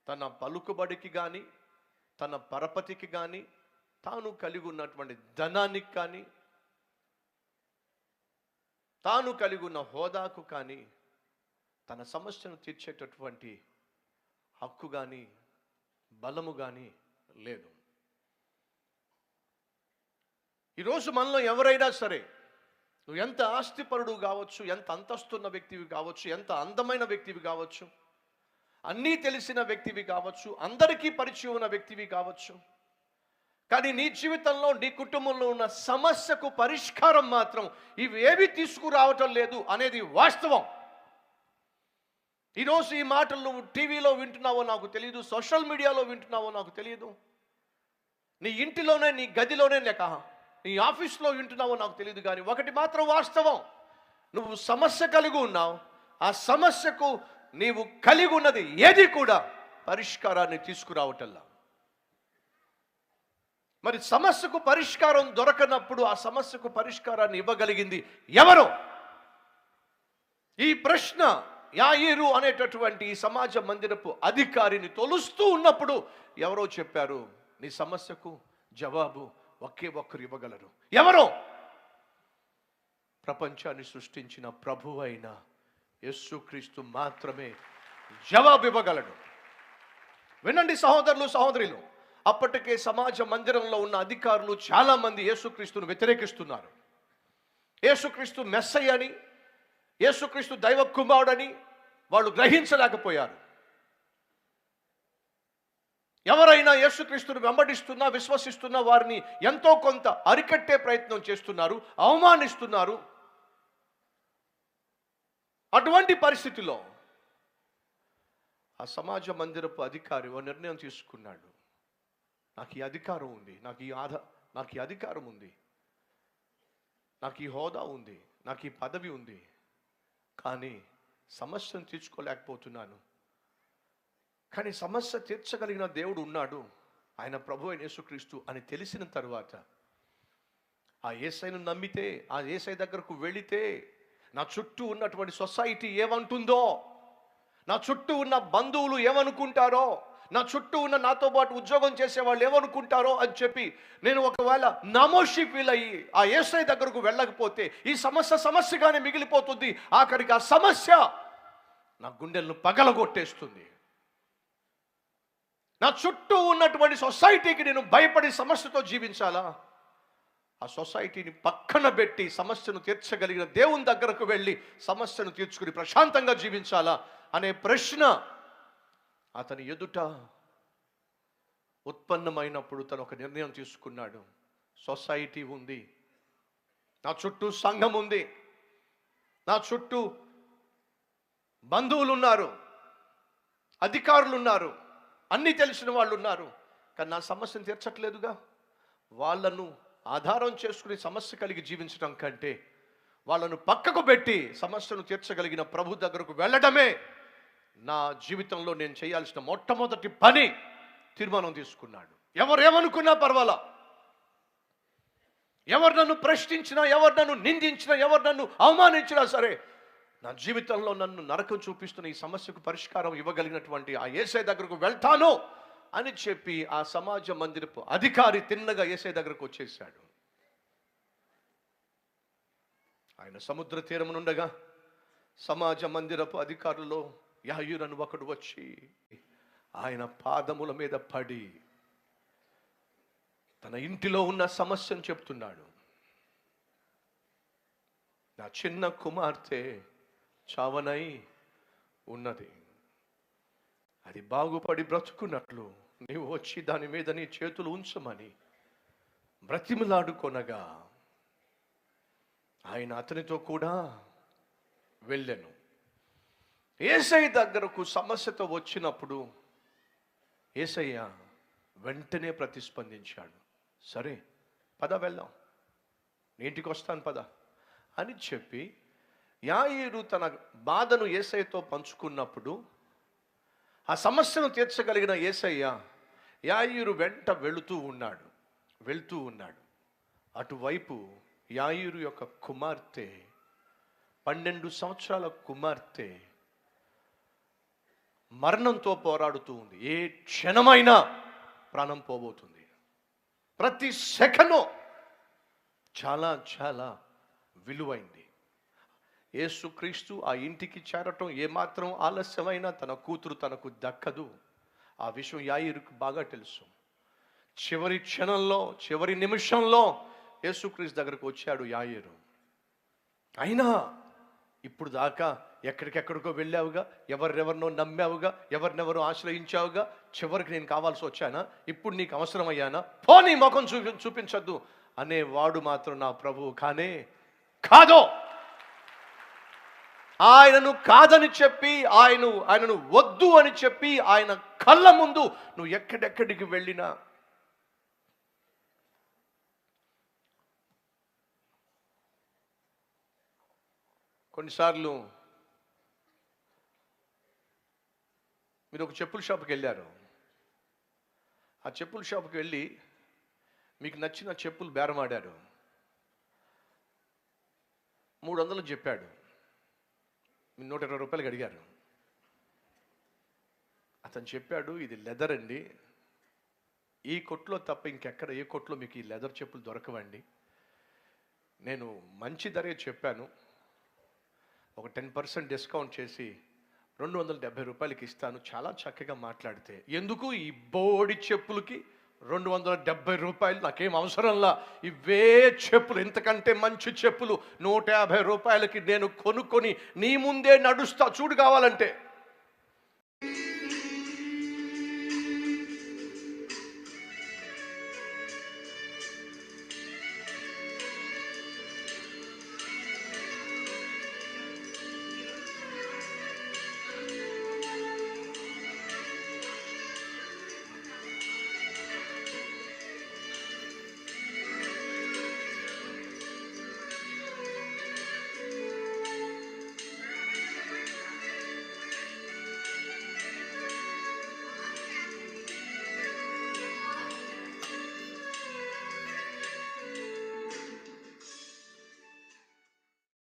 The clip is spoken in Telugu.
తన పలుకుబడికి కానీ, తన పరపతికి కానీ, తాను కలిగి ఉన్నటువంటి ధనానికి కానీ, తాను కలిగి ఉన్న హోదాకు కానీ తన సమస్యను తీర్చేటటువంటి హక్కు కానీ బలము కానీ లేదు. ఈరోజు మనలో ఎవరైనా సరే, నువ్వు ఎంత ఆస్తిపరుడు కావచ్చు, ఎంత అంతస్తున్న వ్యక్తివి కావచ్చు, ఎంత అందమైన వ్యక్తివి కావచ్చు, అన్నీ తెలిసిన వ్యక్తివి కావచ్చు, అందరికీ పరిచయం ఉన్న వ్యక్తివి కావచ్చు, కానీ నీ జీవితంలో, నీ కుటుంబంలో ఉన్న సమస్యకు పరిష్కారం మాత్రం ఇవేవి తీసుకురావటం లేదు అనేది వాస్తవం. ఈరోజు ఈ మాటలు నువ్వు టీవీలో వింటున్నావో నాకు తెలియదు, సోషల్ మీడియాలో వింటున్నావో నాకు తెలియదు, నీ ఇంటిలోనే, నీ గదిలోనే, లేక నీ ఆఫీస్లో వింటున్నావో నాకు తెలియదు, కానీ ఒకటి మాత్రం వాస్తవం, నువ్వు సమస్య కలిగి ఉన్నావు. ఆ సమస్యకు నీవు కలిగి ఉన్నది ఏది కూడా పరిష్కారాన్ని తీసుకురావటల్లా. మరి సమస్యకు పరిష్కారం దొరకనప్పుడు ఆ సమస్యకు పరిష్కారాన్ని ఇవ్వగలిగింది ఎవరు? ఈ ప్రశ్న యాయీరు అనేటటువంటి ఈ సమాజ మందిరపు అధికారిని తొలుస్తూ ఉన్నప్పుడు ఎవరో చెప్పారు, నీ సమస్యకు జవాబు ఒకే ఒక్కరు ఇవ్వగలరు. ఎవరో? ప్రపంచాన్ని సృష్టించిన ప్రభువు అయిన యేసుక్రీస్తు మాత్రమే జవాబు ఇవ్వగలడు. వినండి సహోదరులు, సహోదరులు, అప్పటికే సమాజ మందిరంలో ఉన్న అధికారులు చాలా మంది యేసుక్రీస్తును వ్యతిరేకిస్తున్నారు. యేసుక్రీస్తు మెస్సయ్య అని, యేసుక్రీస్తు దైవ కుమారుడని వాళ్ళు గ్రహించలేకపోయారు. ఎవరైనా యేసుక్రీస్తును వెంబడిస్తున్నా, విశ్వసిస్తున్నా వారిని ఎంతో కొంత అరికట్టే ప్రయత్నం చేస్తున్నారు, అవమానిస్తున్నారు. అటువంటి పరిస్థితిలో ఆ సమాజ మందిరపు అధికారి ఓ నిర్ణయం తీసుకున్నాడు. నాకు ఈ అధికారం ఉంది, నాకు ఈ అధికారం ఉంది, నాకు ఈ హోదా ఉంది, నాకు ఈ పదవి ఉంది, కానీ సమస్యను తీర్చుకోలేకపోతున్నాను. కానీ సమస్య తీర్చగలిగిన దేవుడు ఉన్నాడు, ఆయన ప్రభు అయిన యేసుక్రీస్తు అని తెలిసిన తరువాత ఆ యేసయ్యను నమ్మితే, ఆ యేసయ్య దగ్గరకు వెళితే నా చుట్టూ ఉన్నటువంటి సొసైటీ ఏమంటుందో, నా చుట్టూ ఉన్న బంధువులు ఏమనుకుంటారో, నా చుట్టూ ఉన్న నాతో పాటు ఉద్యోగం చేసే వాళ్ళు ఏమనుకుంటారో అని చెప్పి నేను ఒకవేళ నామోషి ఫీల్ అయ్యి ఆ యేసయ్య దగ్గరకు వెళ్ళకపోతే ఈ సమస్యగానే మిగిలిపోతుంది. ఆఖరికి ఆ సమస్య నా గుండెలను పగలగొట్టేస్తుంది. నా చుట్టూ ఉన్నటువంటి సొసైటీకి నేను భయపడి సమస్యతో జీవించాలా? ఆ సొసైటీని పక్కన పెట్టి సమస్యను తీర్చగలిగిన దేవుని దగ్గరకు వెళ్ళి సమస్యను తీర్చుకుని ప్రశాంతంగా జీవించాలా అనే ప్రశ్న అతని ఎదుట ఉత్పన్నమైనప్పుడు తను ఒక నిర్ణయం తీసుకున్నాడు. సొసైటీ ఉంది, నా చుట్టూ సంఘం ఉంది, నా చుట్టూ బంధువులు ఉన్నారు, అధికారులు ఉన్నారు, అన్నీ తెలిసిన వాళ్ళు ఉన్నారు, కానీ నా సమస్యను తీర్చట్లేదుగా. వాళ్ళను ఆధారం చేసుకుని సమస్య కలిగి జీవించడం కంటే వాళ్ళను పక్కకు పెట్టి సమస్యను తీర్చగలిగిన ప్రభు దగ్గరకు వెళ్ళడమే నా జీవితంలో నేను చేయాల్సిన మొట్టమొదటి పని. తీర్మానం తీసుకున్నాడు. ఎవరేమనుకున్నా పర్వాలా, ఎవరు నన్ను ప్రశ్నించినా, ఎవరు నన్ను నిందించినా, ఎవరు నన్ను అవమానించినా సరే, నా జీవితంలో నన్ను నరకం చూపిస్తున్న ఈ సమస్యకు పరిష్కారం ఇవ్వగలిగినటువంటి ఆ యేసయ్య దగ్గరకు వెళ్తాను అని చెప్పి ఆ సమాజ మందిరపు అధికారి తిన్నగా యేసయ్య దగ్గరకు వచ్చేసాడు. ఆయన సముద్ర తీరమునుండగా సమాజ మందిరపు అధికారుల్లో యాయీరు అని ఒకడు వచ్చి ఆయన పాదముల మీద పడి తన ఇంటిలో ఉన్న సమస్యను చెప్తున్నాడు. నా చిన్న కుమార్తె చావనై ఉన్నది, అది బాగుపడి బ్రతుకున్నట్లు నీవు వచ్చి దాని మీద నీ చేతులు ఉంచమని బ్రతిమలాడుకొనగా ఆయన అతనితో కూడా వెళ్ళెను. యేసయ్య దగ్గరకు సమస్యతో వచ్చినప్పుడు యేసయ్య వెంటనే ప్రతిస్పందించాడు. సరే పద వెళ్దాం, నీ ఇంటికి వస్తాను పద అని చెప్పి యాయీరు తన బాధను యేసయ్యతో పంచుకున్నప్పుడు ఆ సమస్యను తీర్చగలిగిన యేసయ్య యాయీరు వెంట వెళుతూ ఉన్నాడు. అటువైపు యాయీరు యొక్క కుమార్తె, 12 సంవత్సరాల కుమార్తె మరణంతో పోరాడుతూ ఉంది. ఏ క్షణమైనా ప్రాణం పోబోతుంది. ప్రతి సెకను చాలా చాలా విలువైంది. యేసుక్రీస్తు ఆ ఇంటికి చేరటం ఏమాత్రం ఆలస్యమైనా తన కూతురు తనకు దక్కదు. ఆ విషయం యాయిరుకు బాగా తెలుసు. చివరి క్షణంలో, చివరి నిమిషంలో యేసుక్రీస్తు దగ్గరకు వచ్చాడు యాయిరు. అయినా ఇప్పుడు దాకా ఎక్కడికెక్కడికో వెళ్ళావుగా, ఎవరినెవరినో నమ్మావుగా, ఎవరినెవరో ఆశ్రయించావుగా, చివరికి నేను కావాల్సి వచ్చానా? ఇప్పుడు నీకు అవసరమయ్యానా? పో, నీ ముఖం చూపించద్దు అనేవాడు మాత్రం నా ప్రభువు కానే కాదో. ఆయనను కాదని చెప్పి, ఆయనను వద్దు అని చెప్పి, ఆయన కళ్ళ ముందు నువ్వు ఎక్కడెక్కడికి వెళ్ళినా కొన్నిసార్లు మీరు ఒక చెప్పుల షాప్కి వెళ్ళారు. ఆ చెప్పుల షాప్కి వెళ్ళి మీకు నచ్చిన చెప్పులు బేరమాడారు. 300 చెప్పాడు. మీరు 120 రూపాయలకి అడిగారు. అతను చెప్పాడు, ఇది లెదర్ అండి, ఈ కొట్లో తప్ప ఇంకెక్కడ ఏ కొట్లో మీకు ఈ లెదర్ చెప్పులు దొరకవండి. నేను మంచి ధరే చెప్పాను, ఒక 10% డిస్కౌంట్ చేసి 270 రూపాయలకి ఇస్తాను. చాలా చక్కగా మాట్లాడితే, ఎందుకు ఈ బోడి చెప్పులకి 270 రూపాయలు? నాకేం అవసరంలా, ఇవే చెప్పులు, ఇంతకంటే మంచి చెప్పులు 150 రూపాయలకి నేను కొనుక్కొని నీ ముందే నడుస్తా, చూడు కావాలంటే.